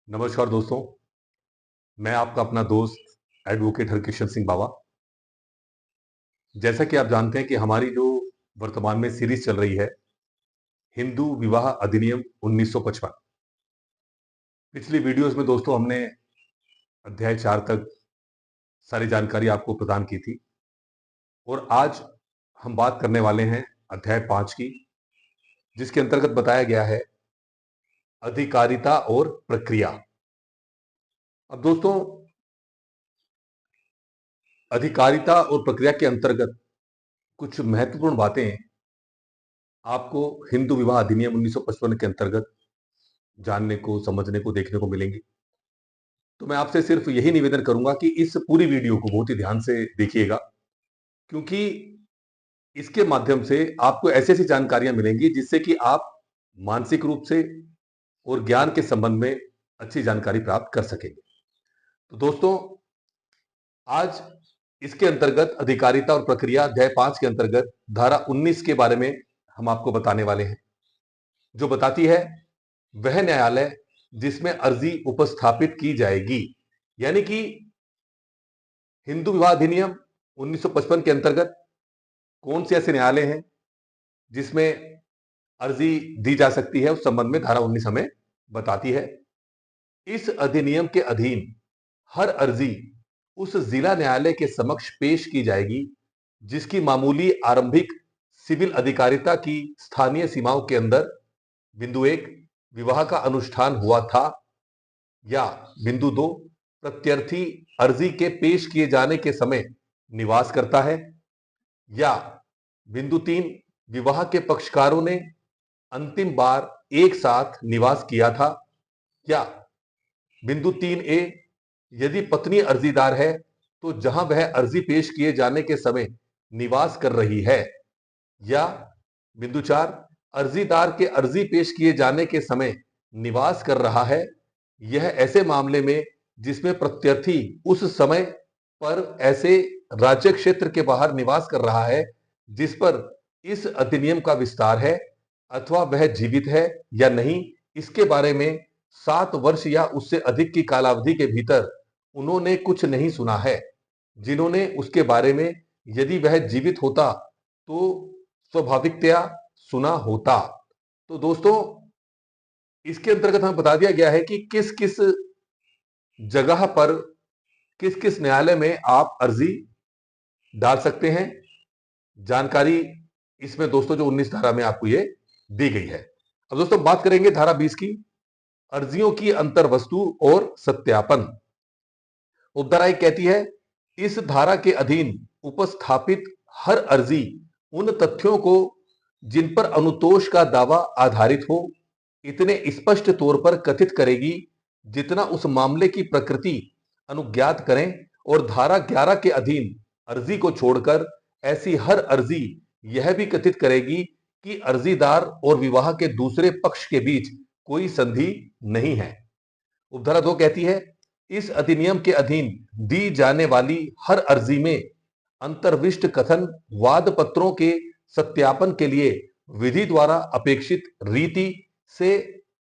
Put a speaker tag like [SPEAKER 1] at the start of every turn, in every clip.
[SPEAKER 1] नमस्कार दोस्तों। मैं आपका अपना दोस्त एडवोकेट हरकिशन सिंह बावा। जैसा कि आप जानते हैं कि हमारी जो वर्तमान में सीरीज चल रही है, हिंदू विवाह अधिनियम 1955। पिछली वीडियोस में दोस्तों हमने अध्याय 4 तक सारी जानकारी आपको प्रदान की थी और आज हम बात करने वाले हैं अध्याय 5 की, जिसके अंतर्गत बताया गया है अधिकारिता और प्रक्रिया। अब दोस्तों, अधिकारिता और प्रक्रिया के अंतर्गत कुछ महत्वपूर्ण बातें आपको हिंदू विवाह अधिनियम 1955 के अंतर्गत जानने को, समझने को, देखने को मिलेंगी। तो मैं आपसे सिर्फ यही निवेदन करूंगा कि इस पूरी वीडियो को बहुत ही ध्यान से देखिएगा, क्योंकि इसके माध्यम से आपको ऐसी ऐसी जानकारियां मिलेंगी जिससे कि आप मानसिक रूप से और ज्ञान के संबंध में अच्छी जानकारी प्राप्त कर सकेंगे। तो दोस्तों, आज इसके अंतर्गत अधिकारिता और प्रक्रिया अध्याय 5 के अंतर्गत धारा 19 के बारे में हम आपको बताने वाले हैं, जो बताती है वह न्यायालय जिसमें अर्जी उपस्थापित की जाएगी। यानी कि हिंदू विवाह अधिनियम 1955 के अंतर्गत कौन से ऐसे न्यायालय हैं जिसमें अर्जी दी जा सकती है, उस संबंध में धारा 19 हमें बताती है। इस अधिनियम के अधीन हर अर्जी उस जिला न्यायालय के समक्ष पेश की जाएगी जिसकी मामूली आरंभिक सिविल अधिकारिता की स्थानीय सीमाओं के अंदर बिंदु 1 विवाह का अनुष्ठान हुआ था, या बिंदु 2 प्रत्यर्थी अर्जी के पेश किए जाने के समय निवास करता है, या बिंदु 3 विवाह के पक्षकारों ने अंतिम बार एक साथ निवास किया था, या बिंदु 3A यदि पत्नी अर्जीदार है तो जहां वह अर्जी पेश किए जाने के समय निवास कर रही है, या बिंदु 4 अर्जीदार के अर्जी पेश किए जाने के समय निवास कर रहा है, यह ऐसे मामले में जिसमें प्रत्यर्थी उस समय पर ऐसे राज्य क्षेत्र के बाहर निवास कर रहा है जिस पर इस अधिनियम का विस्तार है, अथवा वह जीवित है या नहीं, इसके बारे में 7 वर्ष या उससे अधिक की कालावधि के भीतर उन्होंने कुछ नहीं सुना है। जिन्होंने उसके बारे में, यदि वह जीवित होता तो स्वाभाविकतया सुना होता। तो दोस्तों, इसके अंतर्गत हमें बता दिया गया है कि किस किस जगह पर, किस किस न्यायालय में आप अर्जी डाल सकते हैं। जानकारी इसमें दोस्तों जो 19 धारा में आपको ये दी गई है। अब दोस्तों बात करेंगे धारा 20 की, अर्जियों की अंतर वस्तु और सत्यापन। उपधारा एक कहती है, इस धारा के अधीन उपस्थापित हर अर्जी उन तथ्यों को जिन पर अनुतोष का दावा आधारित हो इतने स्पष्ट तौर पर कथित करेगी जितना उस मामले की प्रकृति अनुज्ञात करें, और धारा 11 के अधीन अर्जी को छोड़कर ऐसी हर अर्जी यह भी कथित करेगी कि अर्जीदार और विवाह के दूसरे पक्ष के बीच कोई संधि नहीं है। उपधारा 2 कहती है, इस अधिनियम के अधीन दी जाने वाली हर अर्जी में अंतर्विष्ट कथन वाद पत्रों के सत्यापन के लिए विधि द्वारा अपेक्षित रीति से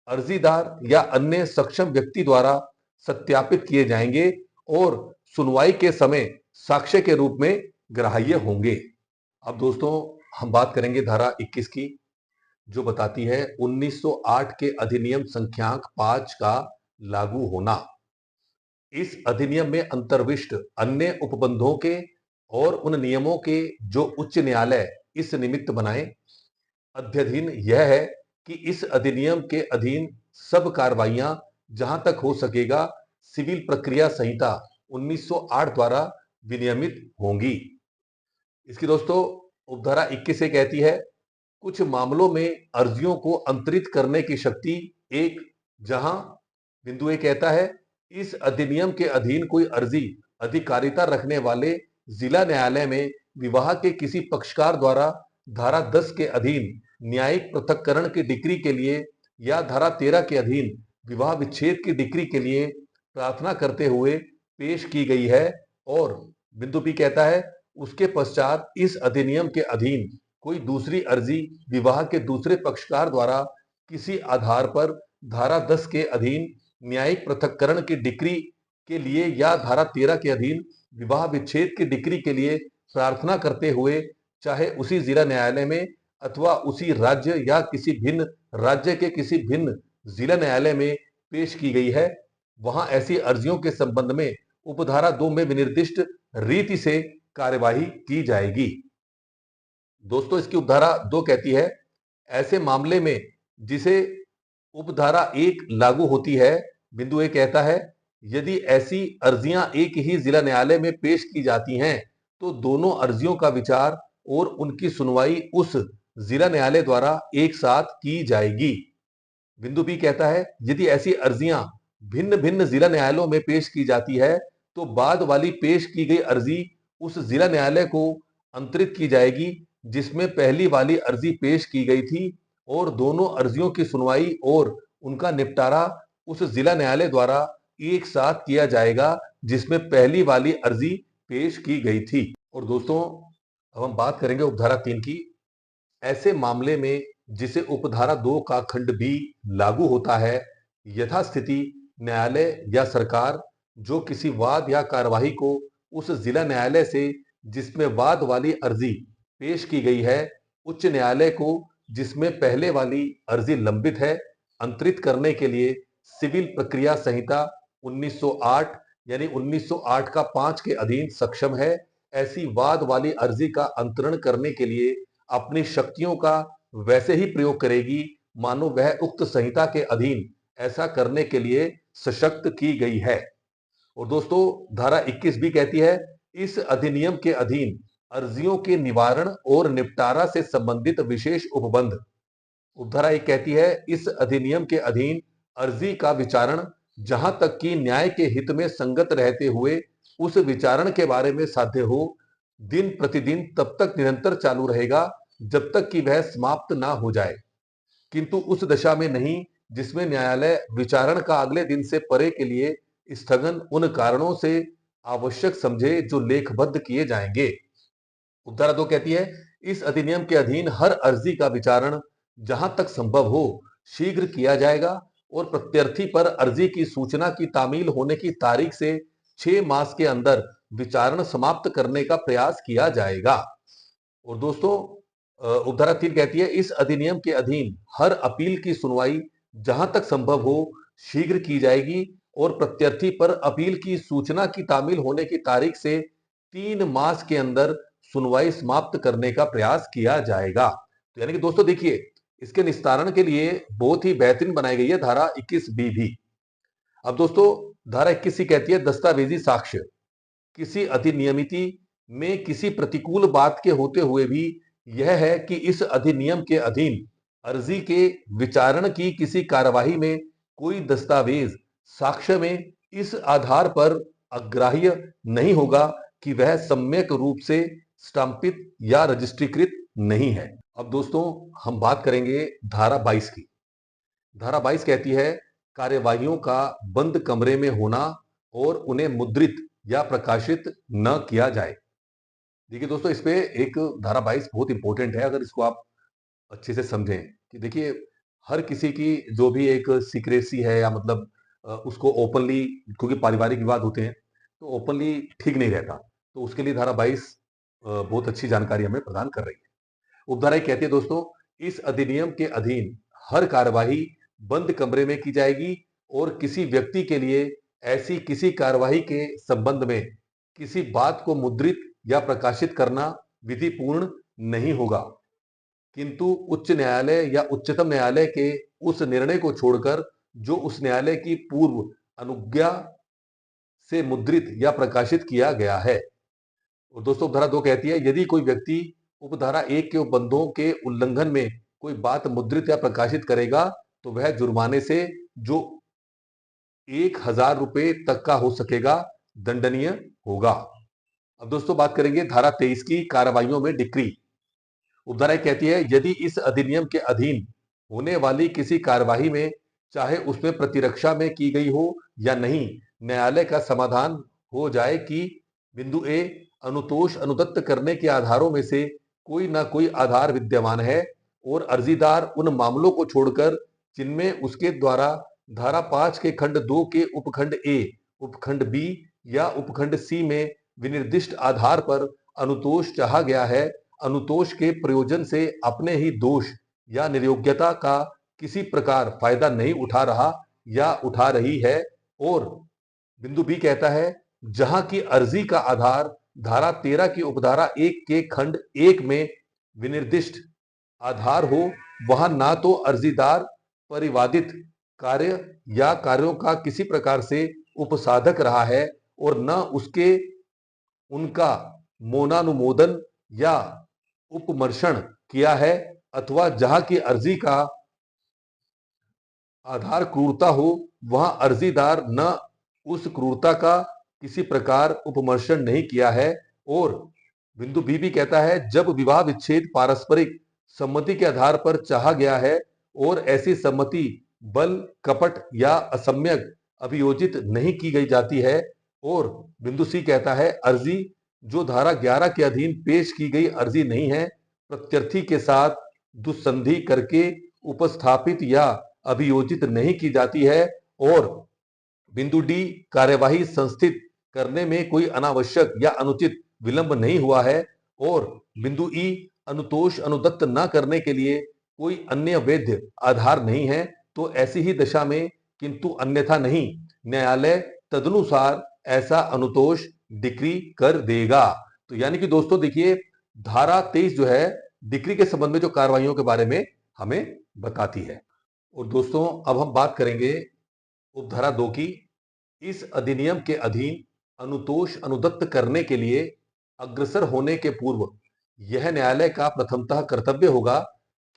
[SPEAKER 1] अर्जीदार या अन्य सक्षम व्यक्ति द्वारा सत्यापित किए जाएंगे और सुनवाई के समय साक्ष्य के रूप में ग्राह्य होंगे। अब दोस्तों हम बात करेंगे धारा 21 की, जो बताती है 1908 के अधिनियम संख्यांक 5 का लागू होना। इस अधिनियम में अंतर्विष्ट अन्य उपबंधों के और उन नियमों के जो उच्च न्यायालय इस निमित्त बनाए, अध्ययन यह है कि इस अधिनियम के अधीन सब कार्रवाइयां जहां तक हो सकेगा सिविल प्रक्रिया संहिता 1908 द्वारा विनियमित होंगी। इसकी दोस्तों उपधारा 21 से कहती है, कुछ मामलों में अर्जियों को अंतरित करने की शक्ति एक, जहां बिंदु ए कहता है, इस अधिनियम के अधीन कोई अर्जी अधिकारिता रखने वाले जिला न्यायालय में विवाह के किसी पक्षकार द्वारा धारा 10 के अधीन न्यायिक पृथक्करण की डिक्री के लिए या धारा 13 के अधीन विवाह विच्छेद की डिक्री के लिए प्रार्थना करते हुए पेश की गई है, और बिंदु बी कहता है उसके पश्चात इस अधिनियम के अधीन कोई दूसरी अर्जी विवाह के दूसरे पक्षकार द्वारा किसी आधार पर धारा 10 के अधीन न्यायिक पृथक्करण की डिक्री के लिए या धारा 13 के अधीन विवाह विच्छेद की डिक्री के लिए प्रार्थना करते हुए चाहे उसी जिला न्यायालय में अथवा उसी राज्य या किसी भिन्न राज्य के किसी भिन्न जिला न्यायालय में पेश की गई है, वहां ऐसी अर्जियों के संबंध में उपधारा 2 में विनिर्दिष्ट रीति से कार्यवाही की जाएगी। दोस्तों, इसकी उपधारा 2 कहती है, ऐसे मामले में जिसे उपधारा 1 लागू होती है, बिंदु ए कहता है, यदि ऐसी अर्जियां एक ही जिला न्यायालय में पेश की जाती हैं तो दोनों अर्जियों का विचार और उनकी सुनवाई उस जिला न्यायालय द्वारा एक साथ की जाएगी। बिंदु बी कहता है, यदि ऐसी अर्जियां भिन्न भिन्न जिला न्यायालयों में पेश की जाती है तो बाद वाली पेश की गई अर्जी उस जिला न्यायालय को अंतरित की जाएगी जिसमें पहली वाली अर्जी पेश की गई थी और दोनों अर्जियों की सुनवाई और उनका निपटारा उस जिला न्यायालय द्वारा एक साथ किया जाएगा जिसमें पहली वाली अर्जी पेश की गई थी। और दोस्तों, अब हम बात करेंगे उपधारा 3 की। ऐसे मामले में जिसे उपधारा 2 का खंड बी लागू होता है, यथास्थिति न्यायालय या सरकार जो किसी वाद या कार्यवाही को उस जिला न्यायालय से जिसमें वाद वाली अर्जी पेश की गई है, उच्च न्यायालय को जिसमें पहले वाली अर्जी लंबित है, अंतरित करने के लिए सिविल प्रक्रिया संहिता 1908 यानी 1908 का 5 के अधीन सक्षम है। ऐसी वाद वाली अर्जी का अंतरण करने के लिए अपनी शक्तियों का वैसे ही प्रयोग करेगी मानो वह उक्त संहिता के अधीन ऐसा करने के लिए सशक्त की गई है। और दोस्तों, धारा 21 भी कहती है, इस अधिनियम के अधीन अर्जियों के निवारण और निपटारा से संबंधित विशेष उपबंध। उपधारा 1 कहती है, इस अधिनियम के अधीन अर्जी का विचारण जहां तक कि न्याय के हित में संगत रहते हुए उस विचारण के बारे में साध्य हो, दिन प्रतिदिन तब तक निरंतर चालू रहेगा जब तक कि वह समाप्त ना हो जाए, किंतु उस दशा में नहीं जिसमें न्यायालय विचारण का अगले दिन से परे के लिए स्थगन उन कारणों से आवश्यक समझे जो लेखबद्ध किए जाएंगे। उपधारा 2 कहती है, इस अधिनियम के अधीन हर अर्जी का विचारण जहां तक संभव हो शीघ्र किया जाएगा और प्रत्यर्थी पर अर्जी की सूचना की तामील होने की तारीख से 6 मास के अंदर विचारण समाप्त करने का प्रयास किया जाएगा। और दोस्तों, उपधारा 3 कहती है, इस अधिनियम के अधीन हर अपील की सुनवाई जहां तक संभव हो शीघ्र की जाएगी और प्रत्यर्थी पर अपील की सूचना की तामील होने की तारीख से 3 मास के अंदर सुनवाई समाप्त करने का प्रयास किया जाएगा। तो यानी कि दोस्तों देखिए, इसके निस्तारण के लिए बहुत ही बेहतरीन बनाई गई है धारा 21 बी भी। अब दोस्तों, धारा 21 सी कहती है, दस्तावेजी साक्ष्य किसी अधिनियमिति में किसी प्रतिकूल बात के होते हुए भी यह है कि इस अधिनियम के अधीन अर्जी के विचारण की किसी कार्यवाही में कोई दस्तावेज साक्ष्य में इस आधार पर अग्राह्य नहीं होगा कि वह सम्यक रूप से स्टाम्पित या रजिस्ट्रीकृत नहीं है। अब दोस्तों, हम बात करेंगे धारा 22 की। धारा 22 कहती है, कार्यवाहियों का बंद कमरे में होना और उन्हें मुद्रित या प्रकाशित न किया जाए। देखिए दोस्तों, इस पे एक धारा 22 बहुत इंपॉर्टेंट है, अगर इसको आप अच्छे से समझें कि देखिए, हर किसी की जो भी एक सीक्रेसी है या मतलब उसको ओपनली, क्योंकि पारिवारिक विवाद होते हैं तो ओपनली ठीक नहीं रहता, तो उसके लिए धारा 22 बहुत अच्छी जानकारी हमें प्रदान कर रही है। उपधारा एक कहती है दोस्तों, इस अधिनियम के अधीन हर कार्यवाही बंद कमरे में की जाएगी और किसी व्यक्ति के लिए ऐसी किसी कार्यवाही के संबंध में किसी बात को मुद्रित या प्रकाशित करना विधिपूर्ण नहीं होगा, किंतु उच्च न्यायालय या उच्चतम न्यायालय के उस निर्णय को छोड़कर जो उस न्यायालय की पूर्व अनुज्ञा से मुद्रित या प्रकाशित किया गया है। और दोस्तों, उपधारा 2 कहती है, यदि कोई व्यक्ति उपधारा 1 के उपबंधों के उल्लंघन में कोई बात मुद्रित या प्रकाशित करेगा तो वह जुर्माने से जो 1000 रुपए तक का हो सकेगा दंडनीय होगा। अब दोस्तों, बात करेंगे धारा 23 की, कार्रवाइयों में डिक्री। उपधारा एक कहती है, यदि इस अधिनियम के अधीन होने वाली किसी कार्यवाही में चाहे उसमें प्रतिरक्षा में की गई हो या नहीं, न्यायालय का समाधान हो जाए कि बिंदु ए, अनुतोष अनुदत्त करने के आधारों में से कोई ना कोई आधार विद्यमान है और अर्जीदार उन मामलों को छोड़कर जिनमें उसके द्वारा धारा 5 के खंड 2 के उपखंड ए, उपखंड बी या उपखंड सी में विनिर्दिष्ट आधार पर अनुतोष चाहा गया है, अनुतोष के प्रयोजन से अपने ही दोष या निर्योग्यता का किसी प्रकार फायदा नहीं उठा रहा या उठा रही है। और बिंदु बी कहता है, जहां की अर्जी का आधार धारा 13 की उपधारा 1 के खंड 1 में विनिर्दिष्ट आधार हो, वहां ना तो अर्जीदार परिवादित कार्य या कार्यों का किसी प्रकार से उपसाधक रहा है और न उसके उनका मौनानुमोदन या उपमर्षण किया है, अथवा जहां की अर्जी का आधार क्रूरता हो, वहां अर्जीदार न उस क्रूरता का किसी प्रकार उपमर्शन नहीं किया है। और बिंदु बी भी कहता है, जब विवाह विच्छेद पारस्परिक सम्मति के आधार पर चाहा गया है और ऐसी सम्मति बल, कपट या असम्यक अभियोजित नहीं की गई जाती है। और बिंदु सी कहता है, अर्जी जो धारा 11 के अधीन पेश की गई अर्जी नहीं है, प्रत्यर्थी के साथ दुस्संधि करके उपस्थापित या अभियोजित नहीं की जाती है। और बिंदु डी, कार्यवाही संस्थित करने में कोई अनावश्यक या अनुचित विलंब नहीं हुआ है। और बिंदु ई, अनुतोष अनुदत्त न करने के लिए कोई अन्य वैध आधार नहीं है, तो ऐसी ही दशा में किंतु अन्यथा नहीं, न्यायालय तदनुसार ऐसा अनुतोष डिक्री कर देगा। तो यानी कि दोस्तों देखिए, धारा 23 जो है डिक्री के संबंध में जो कार्रवाइयों के बारे में हमें बताती है। और दोस्तों अब हम बात करेंगे उपधारा 2 की। इस अधिनियम के अधीन अनुतोष अनुदत्त करने के लिए अग्रसर होने के पूर्व यह न्यायालय का प्रथमतः कर्तव्य होगा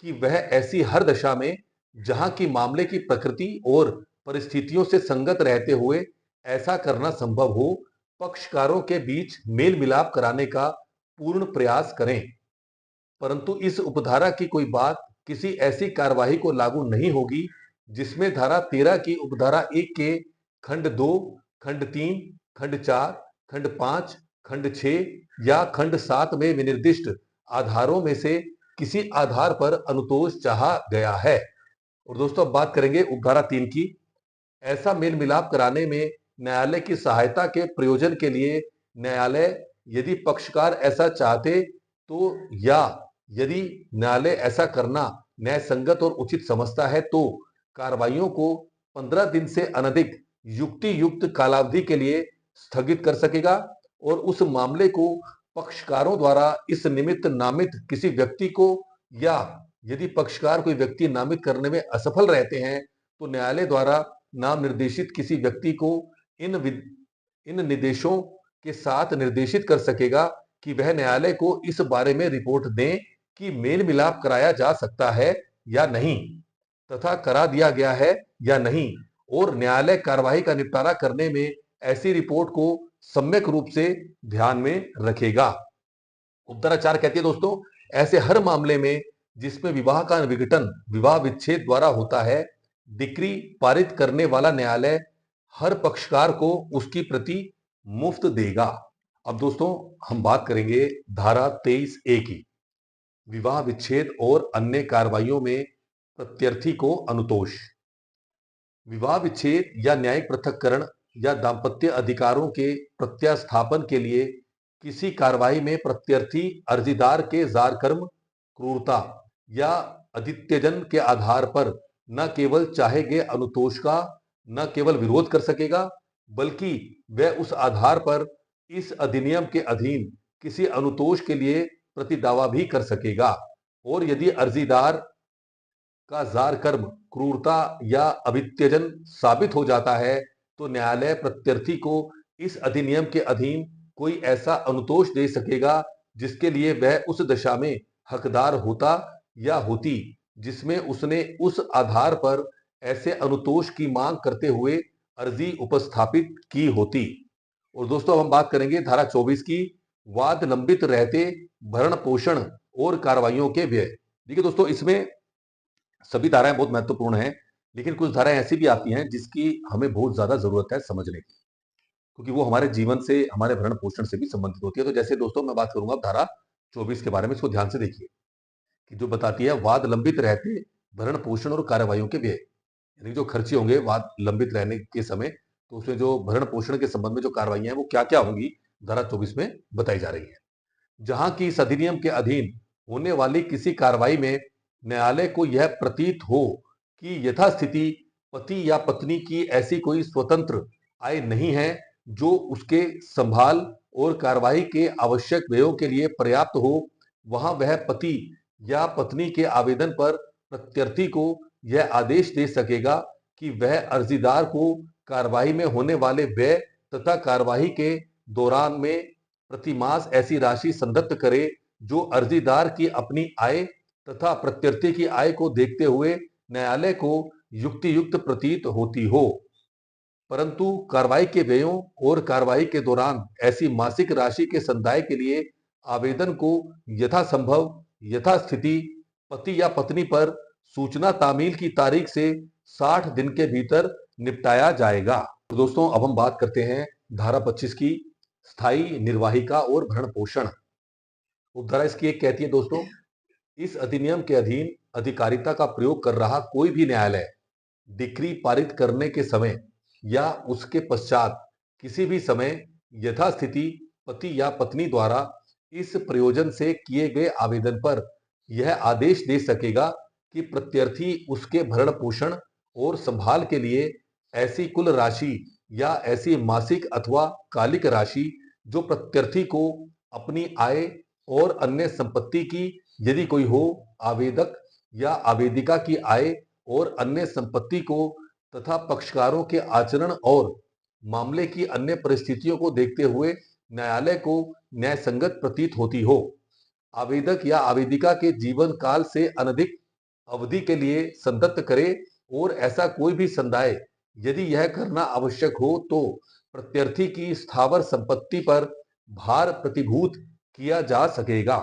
[SPEAKER 1] कि वह ऐसी हर दशा में जहां की मामले की प्रकृति और परिस्थितियों से संगत रहते हुए ऐसा करना संभव हो, पक्षकारों के बीच मेल मिलाप कराने का पूर्ण प्रयास करें। परंतु इस उपधारा की कोई बात किसी ऐसी कार्यवाही को लागू नहीं होगी जिसमें धारा 13 की उपधारा 1 के खंड 2, खंड 3, खंड 4, खंड 5, खंड 6 या खंड 7 में विनिर्दिष्ट आधारों में से किसी आधार पर अनुतोष चाहा गया है। और दोस्तों अब बात करेंगे उपधारा 3 की। ऐसा मेल मिलाप कराने में न्यायालय की सहायता के प्रयोजन के लिए न्यायालय यदि पक्षकार ऐसा चाहते तो, या यदि न्यायालय ऐसा करना न्याय संगत और उचित समझता है, तो कार्रवाइयों को 15 दिन से अनधिक युक्ति युक्त कालावधि के लिए स्थगित कर सकेगा और उस मामले को पक्षकारों द्वारा इस निमित्त नामित किसी व्यक्ति को, या यदि पक्षकार कोई व्यक्ति नामित करने में असफल रहते हैं, तो न्यायालय द्वारा नाम निर्देशित किसी व्यक्ति को इन निर्देशों के साथ निर्देशित कर सकेगा कि वह न्यायालय को इस बारे में रिपोर्ट दें कि मेल मिलाप कराया जा सकता है या नहीं, तथा करा दिया गया है या नहीं, और न्यायालय कार्यवाही का निपटारा करने में ऐसी रिपोर्ट को सम्यक रूप से ध्यान में रखेगा। उपधारा 4 कहती है दोस्तों, ऐसे हर मामले में जिसमें विवाह का विघटन विवाह विच्छेद द्वारा होता है, डिक्री पारित करने वाला न्यायालय हर पक्षकार को उसकी प्रति मुफ्त देगा। अब दोस्तों हम बात करेंगे धारा 23 ए की, विवाह विच्छेद और अन्य कार्रवाइयों में प्रत्यर्थी को अनुतोष। विवाह विच्छेद या न्यायिक पृथक्करण या दांपत्य अधिकारों के प्रत्यास्थापन के लिए किसी कार्रवाई में प्रत्यर्थी अर्जीदार के जार कर्म, क्रूरता या अदित्यजन के आधार पर न केवल चाहे गए अनुतोष का न केवल विरोध कर सकेगा, बल्कि वह उस आधार पर इस अधिनियम के अधीन किसी अनुतोष के लिए प्रतिदावा भी कर सकेगा। और यदि अर्जीदार का जार कर्म, क्रूरता या अभित्यजन साबित हो जाता है, तो न्यायालय प्रत्यर्थी को इस अधिनियम के अधीन कोई ऐसा अनुतोष दे सकेगा जिसके लिए वह उस दशा में हकदार होता या होती, जिसमें उसने उस आधार पर ऐसे अनुतोष की मांग करते हुए अर्जी उपस्थापित की होती। और दोस्तों हम बात करेंगे धारा 24 की, वाद लंबित रहते भरण पोषण और कार्रवाइयों के व्यय। देखिए दोस्तों, इसमें सभी धाराएं बहुत महत्वपूर्ण हैं, लेकिन कुछ धाराएं ऐसी भी आती हैं जिसकी हमें बहुत ज्यादा जरूरत है समझने की, क्योंकि वो हमारे जीवन से, हमारे भरण पोषण से भी संबंधित होती है। तो जैसे दोस्तों मैं बात करूंगा धारा 24 के बारे में, इसको ध्यान से देखिए कि जो बताती है, वाद लंबित रहते भरण पोषण और कार्रवाइयों के व्यय। यानी जो खर्चे होंगे वाद लंबित रहने के समय, तो उसमें जो भरण पोषण के संबंध में जो कार्रवाइयां हैं वो क्या क्या होंगी, धारा 24 में बताई जा रही है। जहां की इस अधिनियम के अधीन होने वाली किसी कार्रवाई में न्यायालय को यह प्रतीत हो कि यथास्थिति पति या पत्नी की ऐसी कोई स्वतंत्र आय नहीं है जो उसके संभाल और कार्रवाई के आवश्यक व्ययों के लिए पर्याप्त हो, वहां वह पति या पत्नी के आवेदन पर प्रत्यर्थी को यह आदेश दे सकेगा कि वह अर्जीदार को कार्रवाई में होने वाले व्यय तथा कार्रवाई के दौरान में प्रतिमास ऐसी राशि संदत्त करे जो अर्जीदार की अपनी आय तथा प्रत्यर्थी की आय को देखते हुए न्यायालय को युक्तियुक्त प्रतीत होती हो। परंतु कार्रवाई के व्ययों और कार्रवाई के दौरान ऐसी मासिक राशि के संदाय के लिए आवेदन को यथासंभव यथास्थिति पति या पत्नी पर सूचना तामील की तारीख से 60 दिन के भीतर निपटाया जाएगा। तो दोस्तों, अब हम बात करते हैं धारा 25 की, स्थायी निर्वाहिका और भरण पोषण। उपधारा इसकी एक कहती है दोस्तों, इस अधिनियम के अधीन अधिकारिता का प्रयोग कर रहा कोई भी न्यायालय डिक्री पारित करने के समय या उसके पश्चात किसी भी समय यथास्थिति पति या पत्नी द्वारा इस प्रयोजन से किए गए आवेदन पर यह आदेश दे सकेगा कि प्रत्यर्थी उसके भरण पोषण और संभाल के लिए ऐसी कुल राशि या ऐसी मासिक अथवा कालिक राशि जो प्रत्यर्थी को अपनी आय और अन्य संपत्ति की यदि कोई हो, आवेदक या आवेदिका की आय और अन्य संपत्ति को तथा पक्षकारों के आचरण और मामले की अन्य परिस्थितियों को देखते हुए न्यायालय को न्यायसंगत प्रतीत होती हो, आवेदक या आवेदिका के जीवन काल से अनधिक अवधि के लिए संदत्त करे और ऐसा कोई भी संदाय यदि यह करना आवश्यक हो तो प्रत्यर्थी की स्थावर संपत्ति पर भार प्रतिभूत किया जा सकेगा।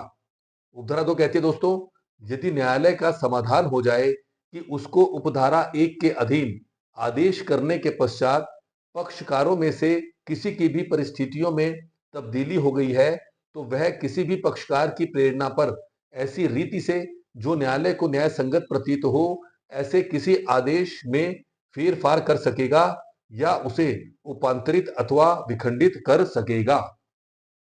[SPEAKER 1] उपधारा 2 कहती है दोस्तों, यदि न्यायालय का समाधान हो जाए कि उसको उपधारा 1 के अधीन आदेश करने के पश्चात पक्षकारों में से किसी की भी परिस्थितियों में तब्दीली हो गई है, तो वह किसी भी पक्षकार की प्रेरणा पर ऐसी रीति से जो न्यायालय को न्याय संगत प्रतीत हो ऐसे किसी आदेश में फेरफार कर सकेगा या उसे उपांतरित अथवा विखंडित कर सकेगा।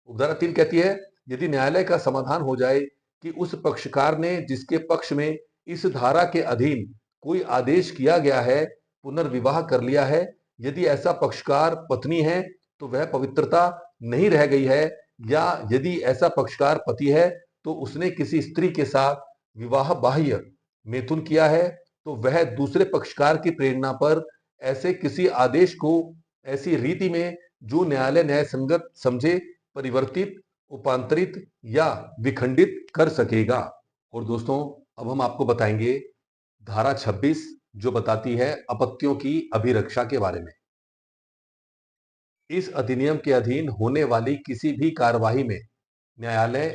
[SPEAKER 1] उपधारा 3 कहती है, यदि न्यायालय का समाधान हो जाए कि उस पक्षकार ने जिसके पक्ष में इस धारा के अधीन कोई आदेश किया गया है पुनर्विवाह कर लिया है, यदि ऐसा पक्षकार पत्नी है तो वह पवित्रता नहीं रह गई है, या यदि ऐसा पक्षकार पति है तो उसने किसी स्त्री के साथ विवाह बाह्य मैथुन किया है, तो वह दूसरे पक्षकार की प्रेरणा पर ऐसे किसी आदेश को ऐसी रीति में जो न्यायालय न्याय संगत समझे परिवर्तित, उपांतरित या विखंडित कर सकेगा। और दोस्तों, अब हम आपको बताएंगे धारा 26 जो बताती है आपत्तियों की अभिरक्षा के बारे में। इस अधिनियम के अधीन होने वाली किसी भी कार्यवाही में न्यायालय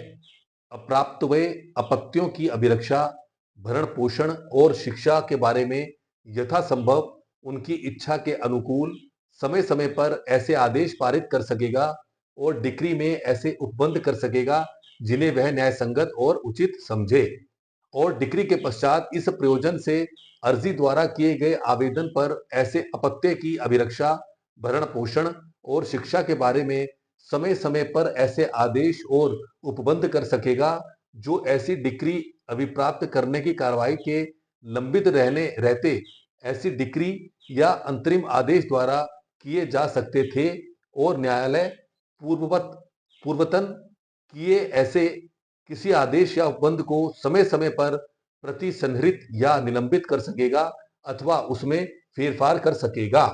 [SPEAKER 1] अप्राप्त हुए आपत्तियों की अभिरक्षा, भरण पोषण और शिक्षा के बारे में यथासंभव उनकी इच्छा के अनुकूल समय समय पर ऐसे आदेश पारित कर सकेगा और डिक्री में ऐसे उपबंध कर सकेगा जिन्हें वह न्याय संगत और उचित समझे, और डिक्री के पश्चात इस प्रयोजन से अर्जी द्वारा किए गए आवेदन पर ऐसे अपत्य की अभिरक्षा, भरण पोषण और शिक्षा के बारे में समय समय पर ऐसे आदेश और उपबंध कर सकेगा जो ऐसी डिक्री अभिप्राप्त करने की कार्रवाई के लंबित रहते ऐसी डिक्री या अंतरिम आदेश द्वारा किए जा सकते थे, और न्यायालय पूर्वतन किए ऐसे किसी आदेश या उपबंध को समय समय पर प्रतिसंहृत या निलंबित कर सकेगा अथवा उसमें फेरफार कर सकेगा।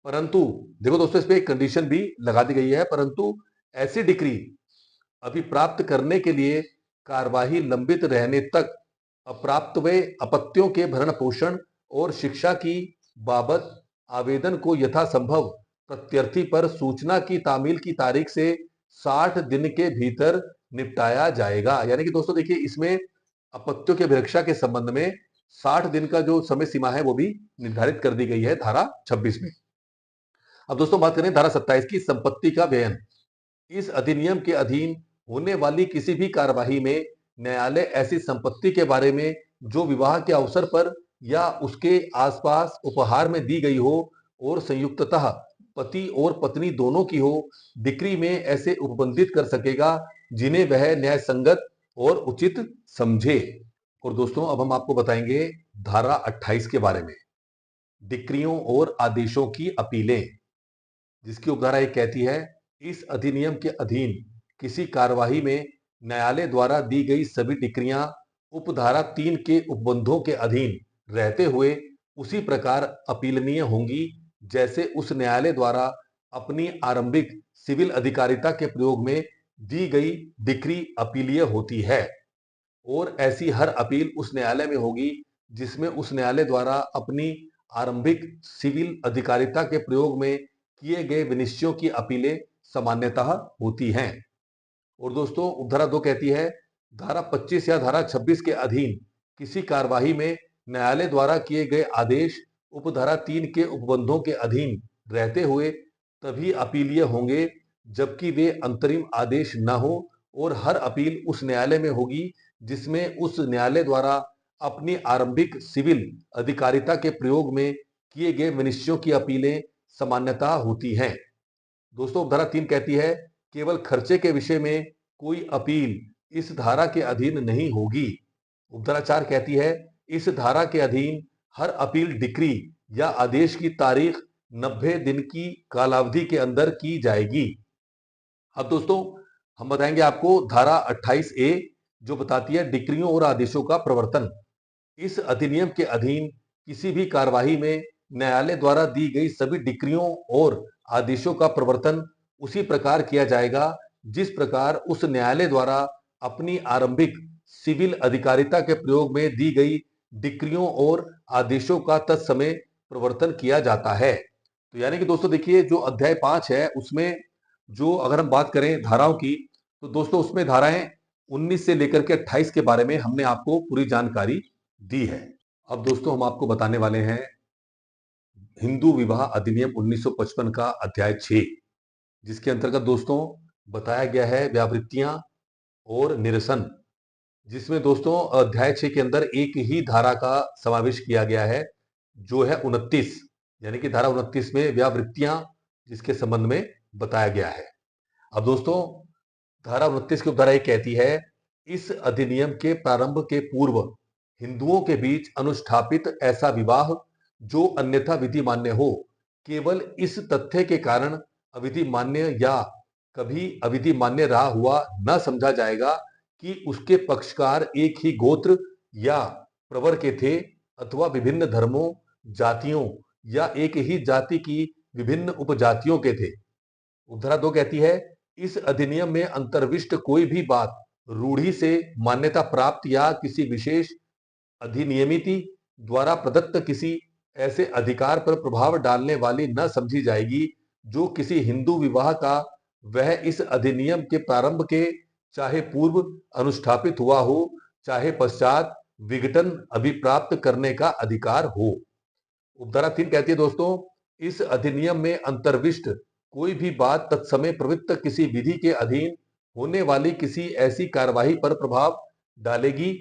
[SPEAKER 1] परंतु देखो दोस्तों, इस पे एक कंडीशन भी लगा दी गई है, परंतु ऐसी डिक्री अभिप्राप्त करने के लिए कार्यवाही लंबित रहने तक अप्राप्त हुए अपत्यों के भरण पोषण और शिक्षा की बाबत आवेदन को यथासंभव प्रत्यर्थी पर सूचना की तामील की तारीख से 60 दिन के भीतर निपटाया जाएगा। यानी कि दोस्तों देखिए, इसमें अपत्यों की अभिरक्षा के संबंध में 60 दिन का जो समय सीमा है वो भी निर्धारित कर दी गई है धारा 26 में। अब दोस्तों बात करें धारा 27 की, संपत्ति का व्ययन। इस अधिनियम के अधीन होने वाली किसी भी कार्यवाही में न्यायालय ऐसी संपत्ति के बारे में जो विवाह के अवसर पर या उसके आसपास उपहार में दी गई हो और संयुक्ततः पति और पत्नी दोनों की हो, डिक्री में ऐसे उपबंधित कर सकेगा जिन्हें वह न्याय संगत और उचित समझे। और दोस्तों अब हम आपको बताएंगे धारा 28 के बारे में, डिक्रियों और आदेशों की अपीलें, जिसकी उपधारा एक कहती है, इस अधिनियम के अधीन किसी कार्यवाही में न्यायालय द्वारा दी गई सभी डिक्रियां उपधारा 3 के उपबंधों के अधीन रहते हुए उसी प्रकार अपीलनीय होंगी जैसे उस न्यायालय द्वारा अपनी आरंभिक सिविल अधिकारिता के प्रयोग में दी गई डिक्री अपीलीय होती है। और ऐसी हर अपील उस न्यायालय में होगी जिसमें उस न्यायालय द्वारा अपनी आरंभिक सिविल अधिकारिता के प्रयोग में किए गए विनिश्चयों की अपीलें सामान्यतः होती हैं। और दोस्तों उपधारा 2 कहती है, धारा 25 या धारा 26 के अधीन किसी कार्यवाही में न्यायालय द्वारा किए गए आदेश उपधारा 3 के उपबंधों के अधीन रहते हुए तभी अपीलीय होंगे जबकि वे अंतरिम आदेश न हो, और हर अपील उस न्यायालय में होगी जिसमें उस न्यायालय द्वारा अपनी आरंभिक सिविल अधिकारिता के प्रयोग में किए गए विनिश्चयों की अपीलें सामान्यतः होती हैं। दोस्तों उपधारा 3 कहती है, केवल खर्चे के विषय में कोई अपील इस धारा के अधीन नहीं होगी। उपधारा 4 कहती है, इस धारा के अधीन हर अपील डिक्री या आदेश की तारीख 90 दिन की कालावधि के अंदर की जाएगी। अब दोस्तों हम बताएंगे आपको धारा 28A जो बताती है डिक्रियों और आदेशों का प्रवर्तन। इस अधिनियम के अधीन किसी भी कार्यवाही में न्यायालय द्वारा दी गई सभी डिक्रियों और आदेशों का प्रवर्तन उसी प्रकार किया जाएगा जिस प्रकार उस न्यायालय द्वारा अपनी आरंभिक सिविल अधिकारिता के प्रयोग में दी गई डिक्रियों और आदेशों का तत्समय प्रवर्तन किया जाता है। तो यानी कि दोस्तों देखिए जो अध्याय 5 है उसमें जो अगर हम बात करें धाराओं की, तो दोस्तों उसमें धाराएं 19 से लेकर के 28 के बारे में हमने आपको पूरी जानकारी दी है। अब दोस्तों हम आपको बताने वाले हैं हिंदू विवाह अधिनियम 1955 का अध्याय 6, जिसके अंतर्गत दोस्तों बताया गया है व्यावृत्तियां और निरसन, जिसमें दोस्तों अध्याय 6 के अंदर एक ही धारा का समावेश किया गया है जो है 29, यानी कि धारा 29 में व्यावृत्तियां जिसके संबंध में बताया गया है। अब दोस्तों धारा 29 की उपधारा एक कहती है, इस अधिनियम के प्रारंभ के पूर्व हिंदुओं के बीच अनुष्ठापित ऐसा विवाह जो अन्यथा विधि मान्य हो, केवल इस तथ्य के कारण अविधि मान्य या कभी अविधि मान्य रहा हुआ न समझा जाएगा कि उसके पक्षकार एक ही गोत्र या प्रवर के थे अथवा विभिन्न धर्मों, जातियों या एक ही जाति की विभिन्न उपजातियों के थे। उपधारा 2 कहती है, इस अधिनियम में अंतर्विष्ट कोई भी बात रूढ़ी से मान्यता प्राप्त या किसी विशेष अधिनियमिति द्वारा प्रदत्त किसी ऐसे अधिकार पर प्रभाव डालने वाली न समझी जाएगी जो किसी हिंदू विवाह का वह इस अधिनियम के प्रारंभ के चाहे पूर्व अनुष्ठापित हुआ हो चाहे पश्चात विघटन अभिप्राप्त करने का अधिकार हो। उपधारा 3 कहती है दोस्तों, इस अधिनियम में अंतर्विष्ट कोई भी बात तत्समय प्रवृत्त किसी विधि के अधीन होने वाली किसी ऐसी कार्यवाही पर प्रभाव डालेगी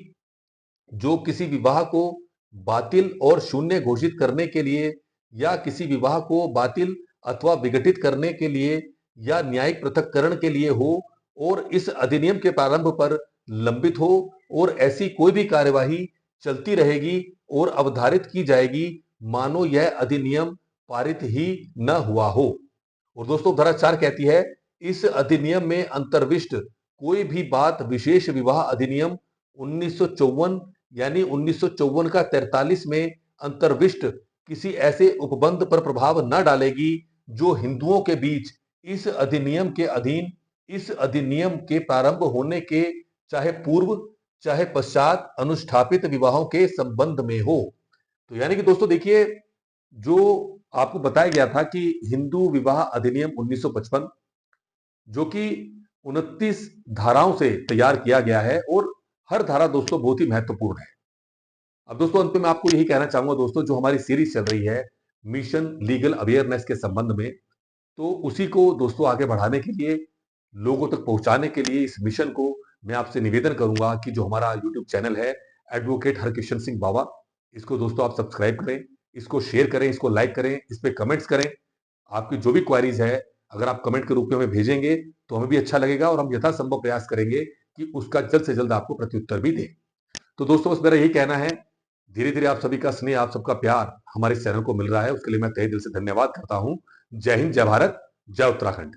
[SPEAKER 1] जो किसी विवाह को बातिल और शून्य घोषित करने के लिए या किसी विवाह को बातिल अथवा विघटित करने के लिए या न्यायिक पृथक्करण के लिए हो और इस अधिनियम के प्रारंभ पर लंबित हो, और ऐसी कोई भी कार्यवाही चलती रहेगी और अवधारित की जाएगी मानो यह अधिनियम पारित ही न हुआ हो। और दोस्तों धारा 4 कहती है, इस अधिनियम में अंतर्विष्ट कोई भी बात विशेष विवाह अधिनियम 1954 यानी 1954 का 43 में अंतर्विष्ट किसी ऐसे उपबंध पर प्रभाव न डालेगी जो हिंदुओं के बीच इस अधिनियम के अधीन इस अधिनियम के प्रारंभ होने के चाहे पूर्व चाहे पश्चात अनुष्ठापित विवाहों के संबंध में हो। तो यानी कि दोस्तों देखिए जो आपको बताया गया था कि हिंदू विवाह अधिनियम 1955 जो कि 29 धाराओं से तैयार किया गया है और हर धारा दोस्तों बहुत ही महत्वपूर्ण है। अब दोस्तों अंत में मैं आपको यही कहना चाहूंगा दोस्तों, जो हमारी सीरीज चल रही है मिशन लीगल अवेयरनेस के संबंध में, तो उसी को दोस्तों आगे बढ़ाने के लिए लोगों तक पहुंचाने के लिए इस मिशन को मैं आपसे निवेदन करूंगा कि जो हमारा यूट्यूब चैनल है एडवोकेट हरकिशन सिंह बावा, इसको दोस्तों आप सब्सक्राइब करें, इसको शेयर करें, इसको लाइक करें, इस पे कमेंट्स करें। आपकी जो भी क्वेरीज है, अगर आप कमेंट के रूप में हमें भेजेंगे तो हमें भी अच्छा लगेगा और हम यथासंभव प्रयास करेंगे कि उसका जल्द से जल्द आपको प्रत्युत्तर भी दें। तो दोस्तों बस मेरा यही कहना है, धीरे-धीरे आप सभी का स्नेह, आप सबका प्यार हमारे इस चैनल को मिल रहा है, उसके लिए मैं तहे दिल से धन्यवाद करता हूँ। जय हिंद, जय भारत, जय उत्तराखंड।